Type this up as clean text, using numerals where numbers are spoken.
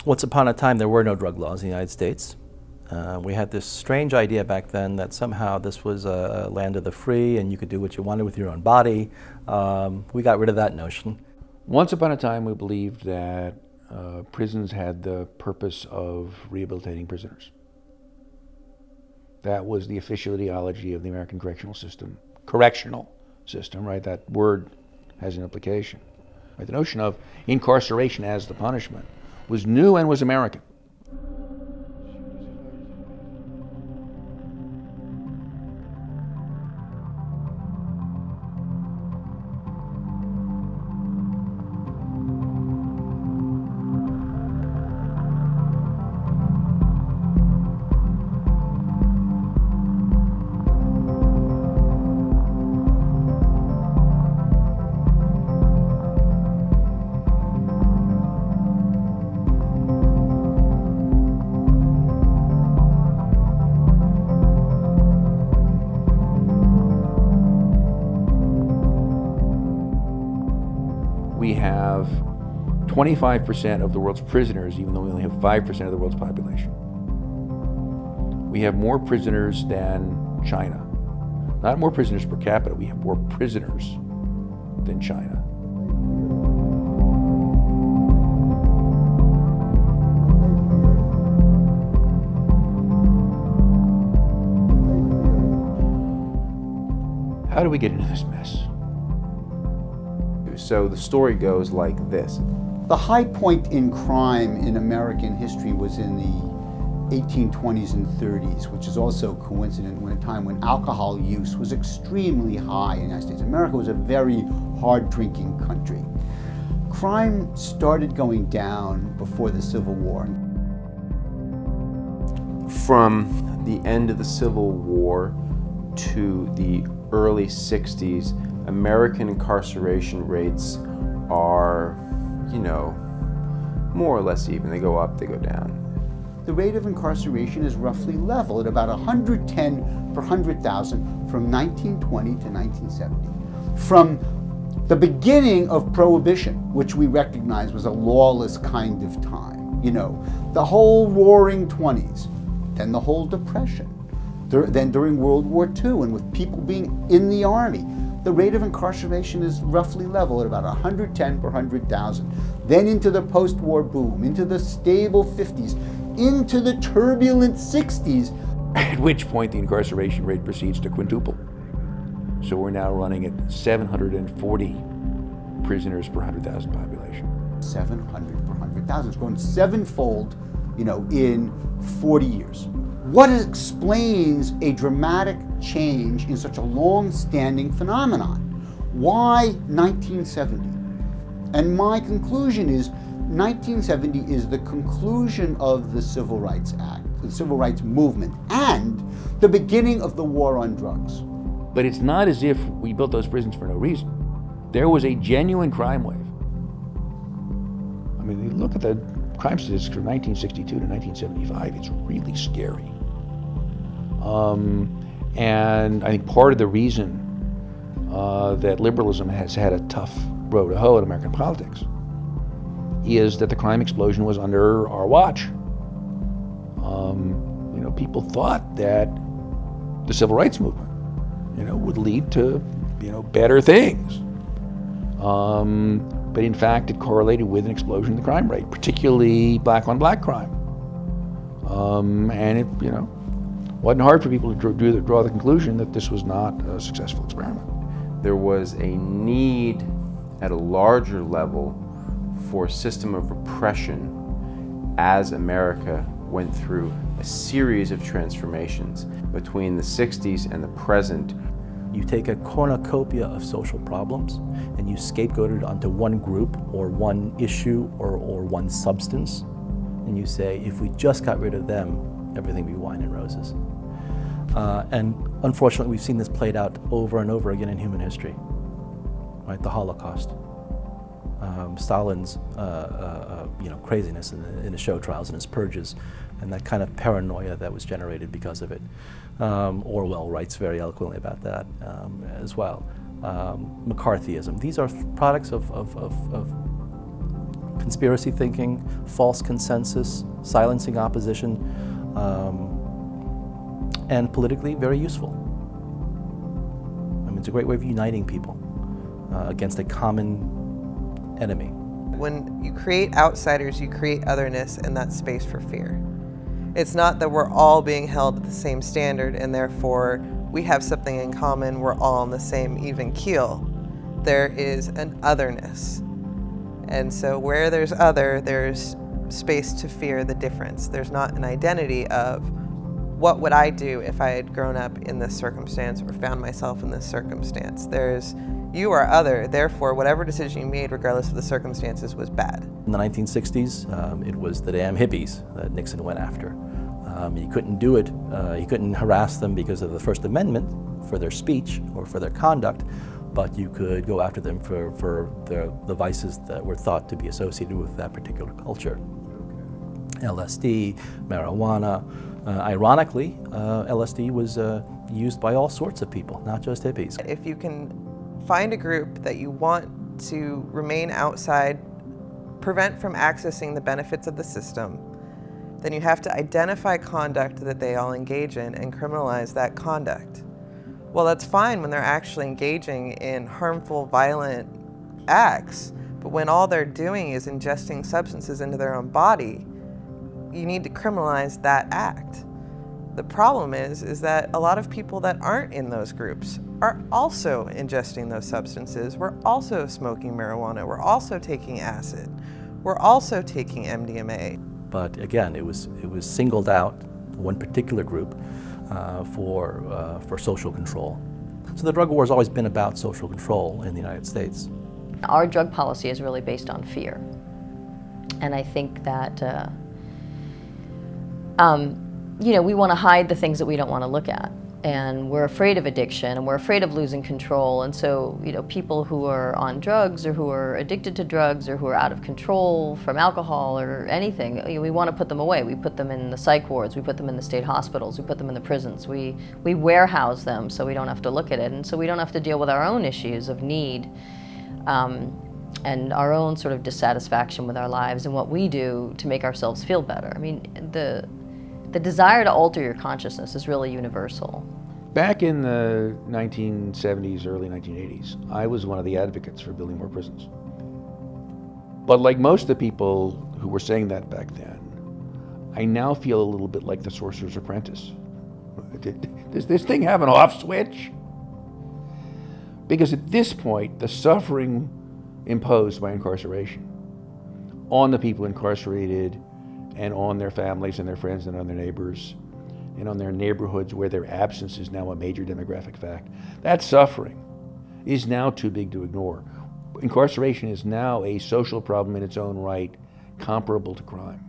Once upon a time, there were no drug laws in the United States. We had this strange idea back then that somehow this was a land of the free and you could do what you wanted with your own body. We got rid of that notion. Once upon a time, we believed that prisons had the purpose of rehabilitating prisoners. That was the official ideology of the American correctional system. Correctional system, right? That word has an implication. Right? The notion of incarceration as the punishment was new and was American. We have 25% of the world's prisoners, even though we only have 5% of the world's population. We have more prisoners than China. Not more prisoners per capita, we have more prisoners than China. How do we get into this mess? So the story goes like this. The high point in crime in American history was in the 1820s and 30s, which is also coincident with a time when alcohol use was extremely high in the United States. America was a very hard-drinking country. Crime started going down before the Civil War. From the end of the Civil War to the early 60s, American incarceration rates are, you know, more or less even. They go up, they go down. The rate of incarceration is roughly level at about 110 per 100,000 from 1920 to 1970. From the beginning of Prohibition, which we recognize was a lawless kind of time, you know, the whole Roaring 20s, then the whole Depression, then during World War II, and with people being in the Army, the rate of incarceration is roughly level at about 110 per 100,000. Then into the post-war boom, into the stable 50s, into the turbulent 60s. At which point the incarceration rate proceeds to quintuple. So we're now running at 740 prisoners per 100,000 population. 700 per 100,000. It's grown sevenfold, you know, in 40 years. What explains a dramatic change in such a long-standing phenomenon? Why 1970? And my conclusion is 1970 is the conclusion of the Civil Rights Act, the Civil Rights Movement, and the beginning of the war on drugs. But it's not as if we built those prisons for no reason. There was a genuine crime wave. I mean, look at the crime statistics from 1962 to 1975. It's really scary. And I think part of the reason that liberalism has had a tough row to hoe in American politics is that the crime explosion was under our watch. You know, people thought that the civil rights movement, you know, would lead to, you know, better things. But in fact, it correlated with an explosion in the crime rate, particularly black-on-black crime. And it, you know, wasn't hard for people to draw the conclusion that this was not a successful experiment. There was a need at a larger level for a system of repression as America went through a series of transformations between the 60s and the present. You take a cornucopia of social problems and you scapegoat it onto one group or one issue or one substance, and you say, if we just got rid of them, everything would be wine and roses. And unfortunately, we've seen this played out over and over again in human history, right? The Holocaust, Stalin's you know, craziness in the show trials and his purges, and that kind of paranoia that was generated because of it. Orwell writes very eloquently about that as well. McCarthyism. These are products of conspiracy thinking, false consensus, silencing opposition, and politically very useful. I mean, it's a great way of uniting people against a common enemy. When you create outsiders, you create otherness, and that's space for fear. It's not that we're all being held at the same standard and therefore we have something in common, we're all on the same even keel. There is an otherness. And so where there's other, there's space to fear the difference. There's not an identity of what would I do if I had grown up in this circumstance or found myself in this circumstance. There's, you are other, therefore whatever decision you made regardless of the circumstances was bad. In the 1960s, it was the damn hippies that Nixon went after. He couldn't do it, he couldn't harass them because of the First Amendment for their speech or for their conduct, but you could go after them for the vices that were thought to be associated with that particular culture. LSD, marijuana. Ironically, LSD was used by all sorts of people, not just hippies. If you can find a group that you want to remain outside, prevent from accessing the benefits of the system, then you have to identify conduct that they all engage in and criminalize that conduct. Well, that's fine when they're actually engaging in harmful, violent acts, but when all they're doing is ingesting substances into their own body, you need to criminalize that act. The problem is that a lot of people that aren't in those groups are also ingesting those substances. We're also smoking marijuana. We're also taking acid. We're also taking MDMA. But again, it was singled out, one particular group, for social control. So the drug war has always been about social control in the United States. Our drug policy is really based on fear. And I think that you know, we want to hide the things that we don't want to look at. And we're afraid of addiction, and we're afraid of losing control. And so, you know, people who are on drugs or who are addicted to drugs or who are out of control from alcohol or anything, you know, we want to put them away. We put them in the psych wards, we put them in the state hospitals, we put them in the prisons. We warehouse them so we don't have to look at it, and so we don't have to deal with our own issues of need and our own sort of dissatisfaction with our lives and what we do to make ourselves feel better. I mean, the desire to alter your consciousness is really universal. Back in the 1970s, early 1980s, I was one of the advocates for building more prisons. But like most of the people who were saying that back then, I now feel a little bit like the Sorcerer's Apprentice. Does this thing have an off switch? Because at this point, the suffering imposed by incarceration on the people incarcerated and on their families and their friends and on their neighbors and on their neighborhoods where their absence is now a major demographic fact. That suffering is now too big to ignore. Incarceration is now a social problem in its own right, comparable to crime.